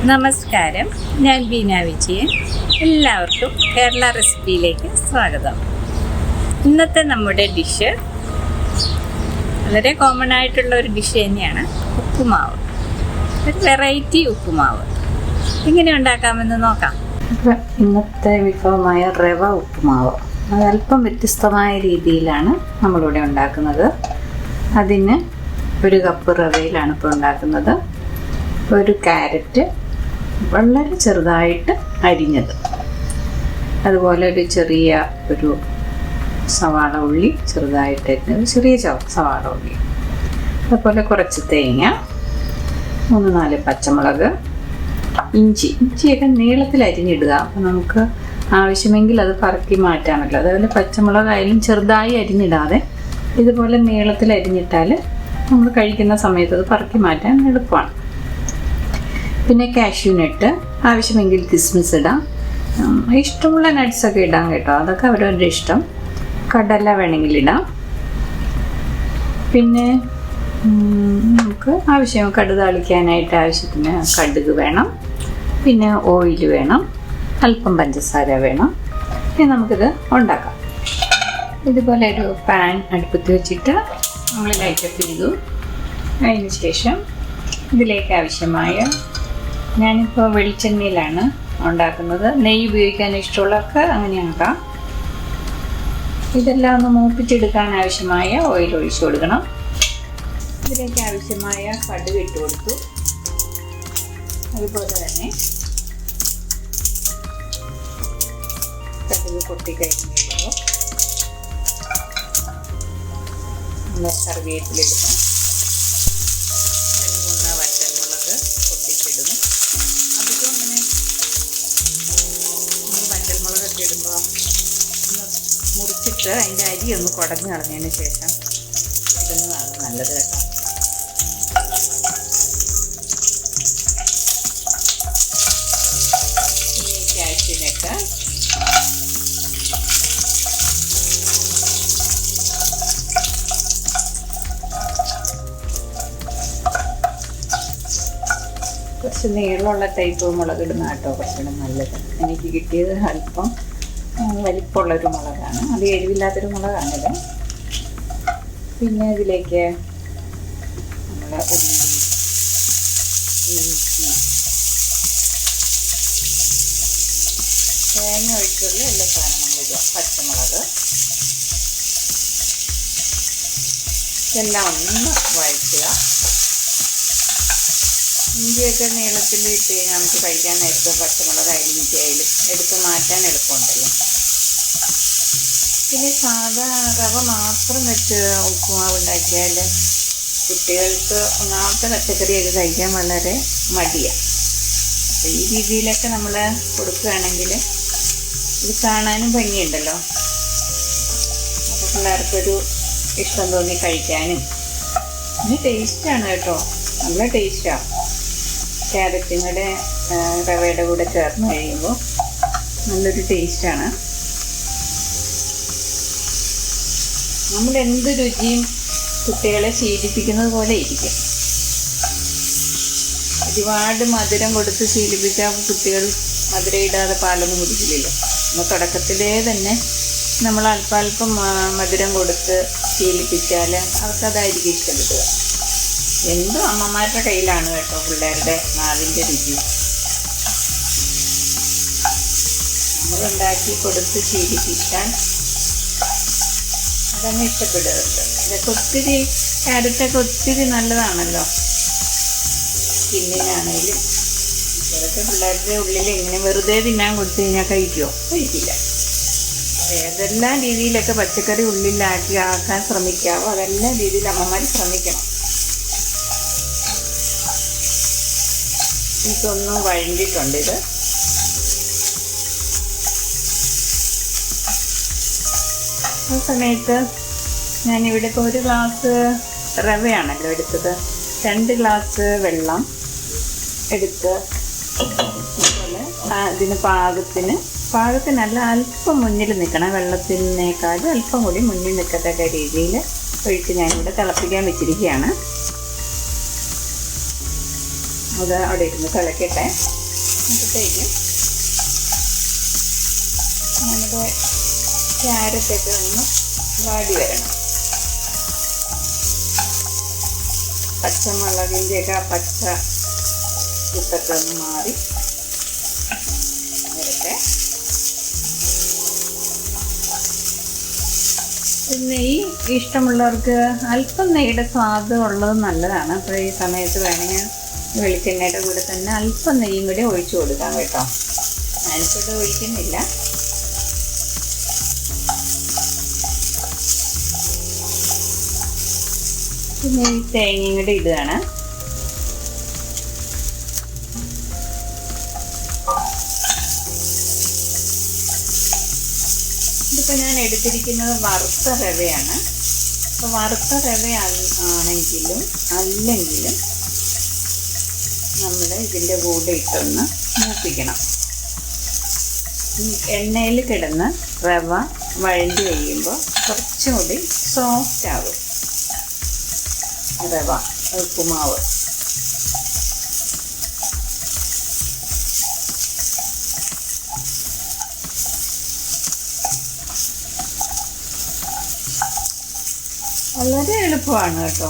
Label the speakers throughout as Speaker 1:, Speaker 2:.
Speaker 1: നമസ്കാരം, ഞാൻ ബീന വിജയൻ. എല്ലാവർക്കും കേരള റെസിപ്പിയിലേക്ക് സ്വാഗതം. ഇന്നത്തെ നമ്മുടെ ഡിഷ് വളരെ കോമൺ ആയിട്ടുള്ള ഒരു ഡിഷ് തന്നെയാണ് ഉപ്പുമാവ്. ഒരു വെറൈറ്റി ഉപ്പുമാവ് എങ്ങനെ ഉണ്ടാക്കാമെന്ന് നോക്കാം. ഇന്നത്തെ വിഭവമായ റവ ഉപ്പുമാവ് അത് അല്പം വ്യത്യസ്തമായ രീതിയിലാണ് നമ്മളിവിടെ ഉണ്ടാക്കുന്നത്. അതിന് 1 കപ്പ് റവയിലാണ് ഇപ്പോൾ ഉണ്ടാക്കുന്നത്. 1 ക്യാരറ്റ് വളരെ ചെറുതായിട്ട് അരിഞ്ഞത്, അതുപോലെ ഒരു ചെറിയ സവാള ഉള്ളി ചെറുതായിട്ട് അരിഞ്ഞത്, ചെറിയ സവാള ഉള്ളി, അതുപോലെ കുറച്ച് തേങ്ങ, 3-4 പച്ചമുളക്, ഇഞ്ചിയൊക്കെ നീളത്തിൽ അരിഞ്ഞിടുക. അപ്പോൾ നമുക്ക് ആവശ്യമെങ്കിൽ അത് പറക്കി മാറ്റാമല്ലോ. അതുപോലെ പച്ചമുളകായാലും ചെറുതായി അരിഞ്ഞിടാതെ ഇതുപോലെ നീളത്തിൽ അരിഞ്ഞിട്ടാൽ നമ്മൾ കഴിക്കുന്ന സമയത്ത് അത് പറക്കി മാറ്റാൻ എളുപ്പമാണ്. പിന്നെ കാഷ്യൂ നട്ട്, ആവശ്യമെങ്കിൽ കിസ്മിസ് ഇടാം. ഇഷ്ടമുള്ള നട്ട്സൊക്കെ ഇടാം കേട്ടോ, അതൊക്കെ അവരവരുടെ ഇഷ്ടം. കടല വേണമെങ്കിൽ ഇടാം. പിന്നെ നമുക്ക് കടുക് താളിക്കാനായിട്ട് ആവശ്യത്തിന് കടുക് വേണം. പിന്നെ ഓയിൽ വേണം, അല്പം പഞ്ചസാര വേണം. ഇനി നമുക്കിത് ഉണ്ടാക്കാം. ഇതുപോലെ ഒരു പാൻ അടുപ്പത്ത് വെച്ചിട്ട് നമ്മൾ ലൈറ്റപ്പ് ചെയ്തു. അതിന് ശേഷം ഇതിലേക്ക് ആവശ്യമായ, ഞാനിപ്പോൾ വെളിച്ചെണ്ണയിലാണ് ഉണ്ടാക്കുന്നത്. നെയ്യ് ഉപയോഗിക്കാൻ ഇഷ്ടമുള്ളവർക്ക് അങ്ങനെ ആക്കാം. ഇതെല്ലാം ഒന്ന് മൂപ്പിച്ചെടുക്കാൻ ആവശ്യമായ ഓയിൽ ഒഴിച്ചു കൊടുക്കണം. ഇതിലേക്ക് ആവശ്യമായ കടുക് ഇട്ട് കൊടുത്തു. അതുപോലെ തന്നെ കടുക് പൊട്ടിക്കഴിഞ്ഞിട്ടുള്ളൂ. നമ്മൾ കറിവേപ്പിലിടുന്നു. 2-3 വറ്റൽമുളക് പൊട്ടിച്ചിടുന്നു. അധികം ഇങ്ങനെ നമ്മൾ വറ്റൽമുളകൊക്കെ ഇടുമ്പോൾ ഒന്ന് മുറിച്ചിട്ട് അതിൻ്റെ അരി ഒന്ന് കുടഞ്ഞ് കളഞ്ഞതിന് ശേഷം ഇടുന്നതാണ് നല്ലത് കേട്ടോ. ഈ കാഷ്യൂനൊക്കെ കുറച്ച് നീളമുള്ള ടൈപ്പ് മുളക് ഇടുന്ന കേട്ടോ കുറച്ചുകൂടെ നല്ലത്. എനിക്ക് കിട്ടിയത് അല്പം വലിപ്പമുള്ളൊരു മുളകാണ്, അത് എരിവില്ലാത്തൊരു മുളകാണിത്. പിന്നെ ഇതിലേക്ക് നമ്മൾ ഉള്ളി, ഇഞ്ചി, തേങ്ങ ഒഴിച്ചുള്ള എല്ലാ സാധനങ്ങളും ഇടുക. പച്ചമുളക് ഇതെല്ലാം ഒന്ന് വഴറ്റുക. ഇഞ്ചിയൊക്കെ നീളത്തിൽ ഇട്ട് കഴിഞ്ഞാൽ നമുക്ക് കഴിക്കാൻ നേരത്തെ പച്ചമുളകായാലും ഇഞ്ചിയായാലും എടുത്ത് മാറ്റാൻ എളുപ്പമുണ്ടല്ലോ. പിന്നെ സാധാ റവ മാത്രം വെച്ച് ഉപ്പുമാവ് ഉണ്ടാക്കിയാൽ കുട്ടികൾക്ക് ഒന്നാമത്തെ പച്ചക്കറിയൊക്കെ കഴിക്കാൻ വളരെ മടിയാണ്. അപ്പോൾ ഈ രീതിയിലൊക്കെ നമ്മൾ കൊടുക്കുകയാണെങ്കിൽ ഇത് കാണാനും ഭംഗിയുണ്ടല്ലോ. അപ്പോൾ പിള്ളേർക്കൊരു ഇഷ്ടം തോന്നി കഴിക്കാനും. പിന്നെ ടേസ്റ്റാണ് കേട്ടോ, നല്ല ടേസ്റ്റാണ്. ക്യാരറ്റും കൂടെ റവയുടെ കൂടെ ചേർന്ന് കഴിയുമ്പോൾ നല്ലൊരു ടേസ്റ്റാണ്. നമ്മൾ എന്ത് രുചിയും കുട്ടികളെ ശീലിപ്പിക്കുന്നത് പോലെ ഇരിക്കും. ഒരുപാട് മധുരം കൊടുത്ത് ശീലിപ്പിച്ചാൽ കുട്ടികൾ മധുരം ഇടാതെ പാലൊന്നും കുടിക്കില്ലല്ലോ. നമ്മൾ തുടക്കത്തിലേ തന്നെ നമ്മൾ അല്പം മധുരം കൊടുത്ത് ശീലിപ്പിച്ചാൽ അവർക്കതായിരിക്കും ഇഷ്ടപ്പെടുക. എന്തും അമ്മമാരുടെ കയ്യിലാണ് കേട്ടോ പിള്ളേരുടെ നാവിൻ്റെ രുചി. നമ്മളുണ്ടാക്കി കൊടുത്ത് ശീലിപ്പിക്കാൻ അതങ്ങ് ഇഷ്ടപ്പെടുന്നുണ്ട്. ഇതൊക്കെ ഒത്തിരി, ക്യാരറ്റൊക്കെ ഒത്തിരി നല്ലതാണല്ലോ സ്കിന്നിനാണെങ്കിലും. ഇപ്പോഴത്തെ പിള്ളേരുടെ ഉള്ളിൽ ഇങ്ങനെ വെറുതെ തിന്നാൻ കൊടുത്തു കഴിഞ്ഞാൽ കഴിക്കില്ല. ഏതെല്ലാം രീതിയിലൊക്കെ പച്ചക്കറി ആക്കാൻ ശ്രമിക്കാവോ അതെല്ലാം രീതിയിൽ അമ്മമാർ ശ്രമിക്കണം. ഇതൊന്നും വഴണ്ടിട്ടുണ്ട്. ഇത് ആ സമയത്ത് ഞാനിവിടെ ഇപ്പോൾ 1 ഗ്ലാസ് റവയാണല്ലോ എടുത്തത്. 2 ഗ്ലാസ് വെള്ളം എടുത്ത് അതുപോലെ അതിന് പാകത്തിനല്ല അല്പം മുന്നിൽ നിൽക്കണം. വെള്ളത്തിനേക്കാളും അല്പം കൂടി മുന്നിൽ നിൽക്കത്തക്ക രീതിയിൽ ഒഴിച്ച് ഞാനിവിടെ തിളപ്പിക്കാൻ വെച്ചിരിക്കുകയാണ്. അത് അവിടെ ഇരുന്ന് തിളക്കട്ടെ. അപ്പോഴത്തേക്കും നമ്മുടെ ക്യാരറ്റൊക്കെ ഒന്ന് വാടി വരണം. പച്ചമുളകിൻ്റെയൊക്കെ പച്ച കുത്തൊക്കെ ഒന്ന് മാറി വരട്ടെ. നെയ്യ് ഇഷ്ടമുള്ളവർക്ക് അല്പം നെയ്യുടെ സ്വാദ് ഉള്ളത് നല്ലതാണ്. അപ്പോൾ ഈ സമയത്ത് വേണമെങ്കിൽ വെളിച്ചെണ്ണയുടെ കൂടെ തന്നെ അല്പം നെയ്യും കൂടി ഒഴിച്ചു കൊടുക്കാം കേട്ടോ. ഞാനിപ്പോഴത് ഒഴിക്കുന്നില്ല. പിന്നെ ഈ തേങ്ങയും കൂടി ഇടുകയാണ്. ഇതിപ്പോൾ ഞാൻ എടുത്തിരിക്കുന്നത് വറുത്ത റവയാണ്. അപ്പോൾ വറുത്ത റവ ആണെങ്കിലും അല്ലെങ്കിലും നമ്മൾ ഇതിൻ്റെ കൂടെ ഇട്ടൊന്ന് മൂപ്പിക്കണം. എണ്ണയിൽ കിടന്ന് റവ വഴണ്ടി കഴിയുമ്പോൾ കുറച്ചുകൂടി സോഫ്റ്റ് ആകും റവ ഉപ്പുമാവ്. വളരെ എളുപ്പമാണ് കേട്ടോ.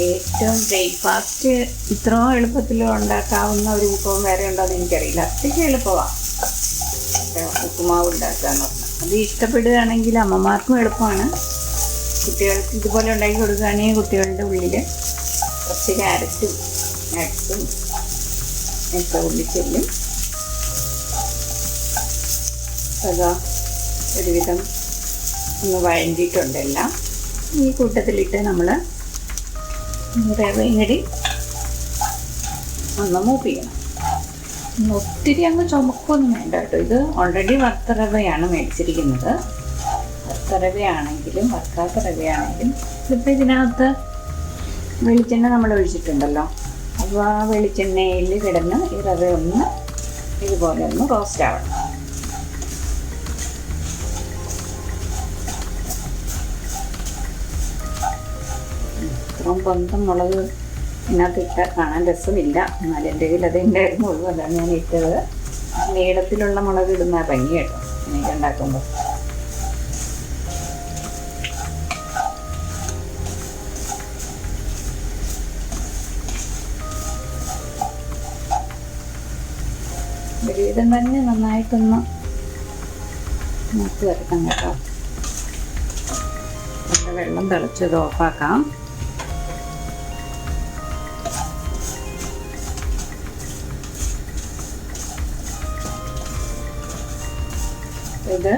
Speaker 1: ഏറ്റവും ബ്രേക്ക്ഫാസ്റ്റ് ഇത്രയും എളുപ്പത്തിൽ ഉണ്ടാക്കാവുന്ന ഒരു വിഭവം വേറെ ഉണ്ടോ എന്ന് എനിക്കറിയില്ല. അത്രയ്ക്ക് എളുപ്പമാണ് ഉപ്പുമാവ് ഉണ്ടാക്കുക എന്ന് പറഞ്ഞാൽ. അത് ഇഷ്ടപ്പെടുകയാണെങ്കിൽ അമ്മമാർക്കും എളുപ്പമാണ്. കുട്ടികൾക്ക് ഇതുപോലെ ഉണ്ടാക്കി കൊടുക്കുകയാണെങ്കിൽ കുട്ടികളുടെ ഉള്ളിൽ കുറച്ച് ക്യാരറ്റും നട്ട്സും ഒക്കെ ഉള്ളിച്ചെല്ലും. അതാ ഒരുവിധം ഒന്ന് വഴണ്ടിയിട്ടുണ്ടെല്ലാം. ഈ കൂട്ടത്തിലിട്ട് നമ്മൾ റവയും കൂടി ഒന്ന് മൂപ്പിക്കണം. ഒത്തിരി അങ്ങ് ചുമക്കൊന്നും വേണ്ട കേട്ടോ. ഇത് ഓൾറെഡി വറുത്ത റവയാണ് മേടിച്ചിരിക്കുന്നത്. വറുത്ത റവയാണെങ്കിലും വറുക്കാത്ത റവയാണെങ്കിലും ഇതിപ്പോൾ ഇതിനകത്ത് വെളിച്ചെണ്ണ നമ്മൾ ഒഴിച്ചിട്ടുണ്ടല്ലോ. അപ്പോൾ ആ വെളിച്ചെണ്ണയിൽ കിടന്ന് ഈ റവ ഒന്ന് ഇതുപോലെ ഒന്ന് റോസ്റ്റ് ആവണം. ഇത്രയും പൊന്തം മുളക് ഇതിനകത്ത് ഇട്ടാൽ കാണാൻ രസമില്ല. എന്നാലും എൻ്റെ കയ്യിൽ അത് ഉണ്ടായിരുന്നുള്ളൂ. അതാണ് ഞാൻ ഇട്ടത്. നീളത്തിലുള്ള മുളക് ഇടുന്ന ഭംഗി കേട്ടോ എനിക്ക് ഉണ്ടാക്കുമ്പോൾ. ഒരുവിധം തന്നെ നന്നായിട്ടൊന്ന് നോക്കി വരക്കാം കേട്ടോ. നല്ല വെള്ളം തിളച്ചത് ഓഫാക്കാം. ഇത്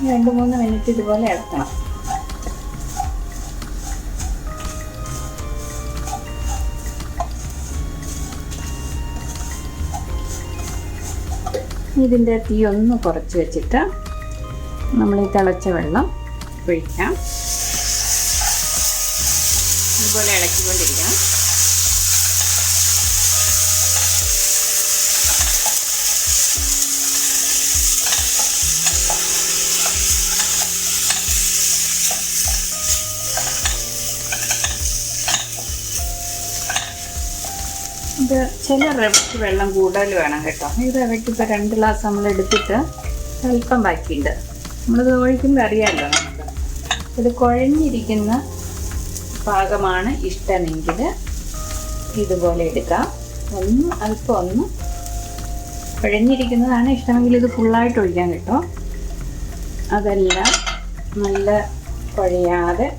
Speaker 1: 2-3 മിനിറ്റ് ഇതുപോലെ ഇളക്കണം. ഇതിൻ്റെ തീ ഒന്ന് കുറച്ച് വെച്ചിട്ട് നമ്മൾ ഈ തിളച്ച വെള്ളം ഒഴിക്കാം. ഇതുപോലെ ഇളക്കിക്കൊണ്ടിരിക്കണം. ഇത് ചില റവയ്ക്ക് വെള്ളം കൂടുതൽ വേണം കേട്ടോ. ഈ റവയ്ക്ക് ഇപ്പോൾ 2 ഗ്ലാസ് നമ്മൾ എടുത്തിട്ട് അല്പം ബാക്കിയുണ്ട്. നമ്മളിത് ഒഴിക്കുമ്പോൾ അറിയാമല്ലോ നമുക്ക്. ഇത് കുഴഞ്ഞിരിക്കുന്ന പാകമാണ് ഇഷ്ടമെങ്കിൽ ഇതുപോലെ എടുക്കാം. അല്പം ഒന്ന് കുഴഞ്ഞിരിക്കുന്നതാണ് ഇഷ്ടമെങ്കിൽ ഇത് ഫുള്ളായിട്ട് ഒഴിക്കാൻ കേട്ടോ. അതെല്ലാം നല്ല കുഴയാതെ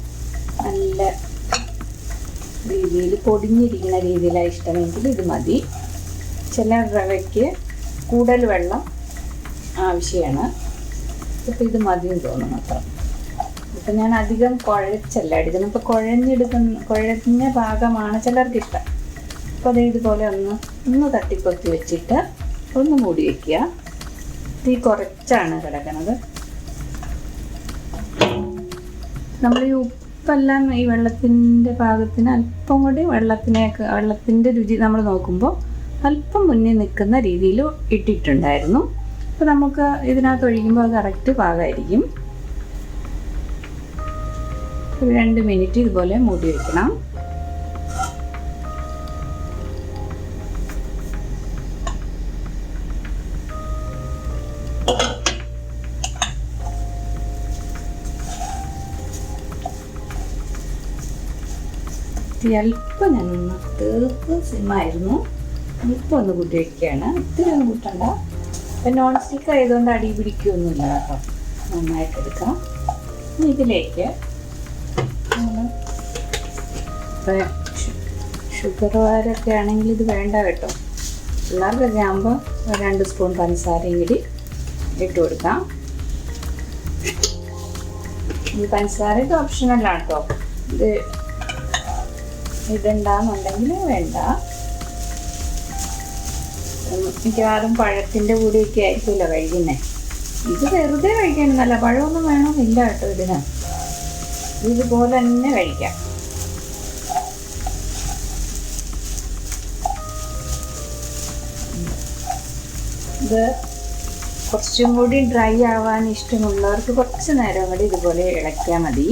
Speaker 1: നല്ല രീതിയിൽ പൊടിഞ്ഞിരിക്കുന്ന രീതിയിലാണ് ഇഷ്ടമെങ്കിൽ ഇത് മതി. ചില റവയ്ക്ക് കൂടുതൽ വെള്ളം ആവശ്യമാണ്. ഇപ്പം ഇത് മതിയെന്ന് തോന്നുന്നു മാത്രം. ഇപ്പം ഞാൻ അധികം കുഴച്ചല്ല എടുക്കുന്നത്. ഇപ്പോൾ കുഴഞ്ഞ ഭാഗമാണ് ചിലർക്ക് ഇഷ്ടം. അപ്പോൾ അത് ഇതുപോലെ ഒന്ന് തട്ടിപ്പൊത്തി വെച്ചിട്ട് ഒന്ന് മൂടി വയ്ക്കുക. തീ കുറച്ചാണ് കിടക്കുന്നത്. നമ്മൾ ഈ ഉപ്പെല്ലാം ഈ വെള്ളത്തിൻ്റെ പാകത്തിന് അല്പം കൂടി വെള്ളത്തിൻ്റെ രുചി നമ്മൾ നോക്കുമ്പോൾ അല്പം മുന്നിൽ നിൽക്കുന്ന രീതിയിൽ ഇട്ടിട്ടുണ്ടായിരുന്നു. അപ്പോൾ നമുക്ക് ഇതിനകത്ത് ഒഴിക്കുമ്പോൾ അത് കറക്റ്റ് പാകമായിരിക്കും. ഒരു 2 മിനിറ്റ് ഇതുപോലെ മൂടി വയ്ക്കണം. തീ അല്പം ഞാനൊന്ന് തീർത്ത് സിമ്മായിരുന്നു, അല്പം ഒന്ന് കൂട്ടി വയ്ക്കുകയാണ്. ഇത്തിരി ഒന്നും കൂട്ടണ്ട. ഇപ്പം നോൺ സ്റ്റിക്ക് ആയതുകൊണ്ട് അടി പിടിക്കുകയൊന്നുമില്ല കേട്ടോ. നന്നായിട്ടെടുക്കാം. ഇതിലേക്ക് ഇപ്പം ഷുഗറുകാരൊക്കെ ആണെങ്കിൽ ഇത് വേണ്ട കേട്ടോ. പിള്ളേർക്കൊക്കെ ആകുമ്പോൾ 2 സ്പൂൺ പഞ്ചസാരയും കൂടി ഇട്ട് കൊടുക്കാം. ഈ പഞ്ചസാര ഇത് ഓപ്ഷണലാണ് കേട്ടോ. ഇത് ഇതുണ്ടാകുന്നുണ്ടെങ്കിൽ വേണ്ട. മിക്കവാറും പഴത്തിൻ്റെ കൂടെയൊക്കെ ആയിരിക്കുമല്ലോ കഴിക്കുന്നത്. ഇത് വെറുതെ കഴിക്കാനൊന്നല്ല, പഴമൊന്നും വേണമെന്നില്ല കേട്ടോ. ഇതിന് ഇതുപോലെ തന്നെ കഴിക്കാം. ഇത് കുറച്ചും കൂടി ഡ്രൈ ആവാൻ ഇഷ്ടമുള്ളവർക്ക് കുറച്ച് നേരം കൂടി ഇതുപോലെ ഇളക്കിയാൽ മതി.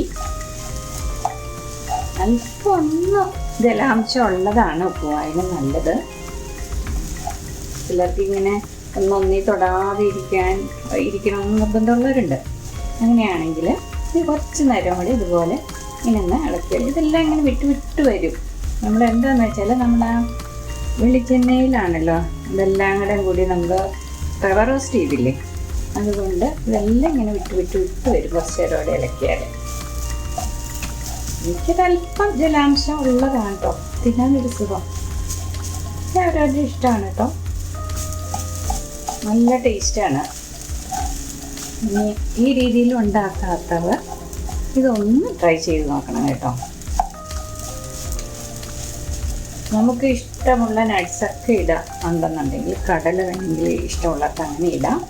Speaker 1: അല്പം ഒന്ന് ജലാംശം ഉള്ളതാണ് ഉപ്പുമാവിന് നല്ലത്. ചിലർക്ക് ഇങ്ങനെ ഒന്നൊന്നി തൊടാതെ ഇരിക്കണമെന്ന് നിർബന്ധമുള്ളവരുണ്ട്. അങ്ങനെയാണെങ്കിൽ ഇത് കുറച്ച് നേരം കൂടി ഇതുപോലെ ഇങ്ങനെ ഒന്ന് ഇളക്കിയാൽ ഇതെല്ലാം ഇങ്ങനെ വിട്ട് വരും. നമ്മൾ എന്താണെന്ന് വെച്ചാൽ നമ്മൾ ആ വെളിച്ചെണ്ണയിലാണല്ലോ ഇതെല്ലാം കൂടി നമ്മൾ റവ റോസ്റ്റ് ചെയ്തില്ലേ, അതുകൊണ്ട് ഇതെല്ലാം ഇങ്ങനെ വിട്ട് വരും കുറച്ച് നേരം ഇളക്കിയാൽ. എനിക്കതല്പം ജലാംശം ഉള്ളതാണ് കേട്ടോ. തിന്നാനൊരു സുഖം. അവരവരുടെ ഇഷ്ടമാണ് കേട്ടോ. നല്ല ടേസ്റ്റാണ്. ഇനി ഈ രീതിയിൽ ഉണ്ടാക്കാത്തവർ ഇതൊന്ന് ട്രൈ ചെയ്ത് നോക്കണം കേട്ടോ. നമുക്ക് ഇഷ്ടമുള്ള നട്ട്സൊക്കെ ഇടാം. ഉണ്ടെന്നുണ്ടെങ്കിൽ കടല വേണമെങ്കിൽ ഇഷ്ടമുള്ളവർക്ക് അങ്ങനെ ഇടാം.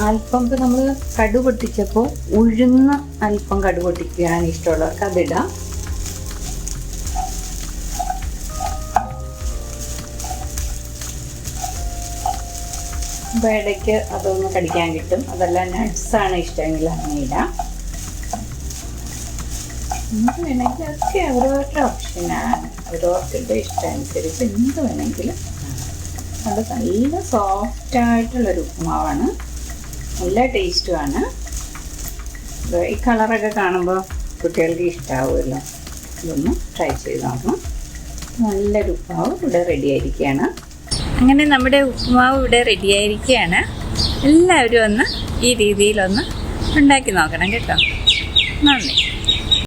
Speaker 1: അല്പം ഇപ്പം നമ്മൾ കടു പൊട്ടിച്ചപ്പോൾ ഉഴുന്ന് അല്പം കടു പൊട്ടിക്കാൻ ഇഷ്ടമുള്ളവർക്ക് അതിടാം. അപ്പോൾ ഇടയ്ക്ക് അതൊന്ന് കടിക്കാൻ കിട്ടും. അതെല്ലാം നട്ട്സാണ് ഇഷ്ടമെങ്കിൽ അങ്ങനെ ഇടാം. എന്ത് വേണമെങ്കിൽ ഒക്കെ അവരവരുടെ ഓപ്ഷനാണ്. അവരവരുടെ ഇഷ്ടം അനുസരിച്ച് എന്ത് വേണമെങ്കിലും. അത് നല്ല സോഫ്റ്റായിട്ടുള്ളൊരു ഉപ്പുമാവാണ്. നല്ല ടേസ്റ്റുമാണ്. ഈ കളറൊക്കെ കാണുമ്പോൾ കുട്ടികൾക്ക് ഇഷ്ടമാവുമല്ലോ. ഇതൊന്ന് ട്രൈ ചെയ്ത് നോക്കണം. നല്ലൊരു ഉപ്പുമാവ് ഇവിടെ റെഡി ആയിരിക്കുകയാണ്. അങ്ങനെ നമ്മുടെ ഉപ്പുമാവ് ഇവിടെ റെഡി ആയിരിക്കുകയാണ്. എല്ലാവരും ഒന്ന് ഈ രീതിയിലൊന്ന് ഉണ്ടാക്കി നോക്കണം കേട്ടോ. നന്ദി.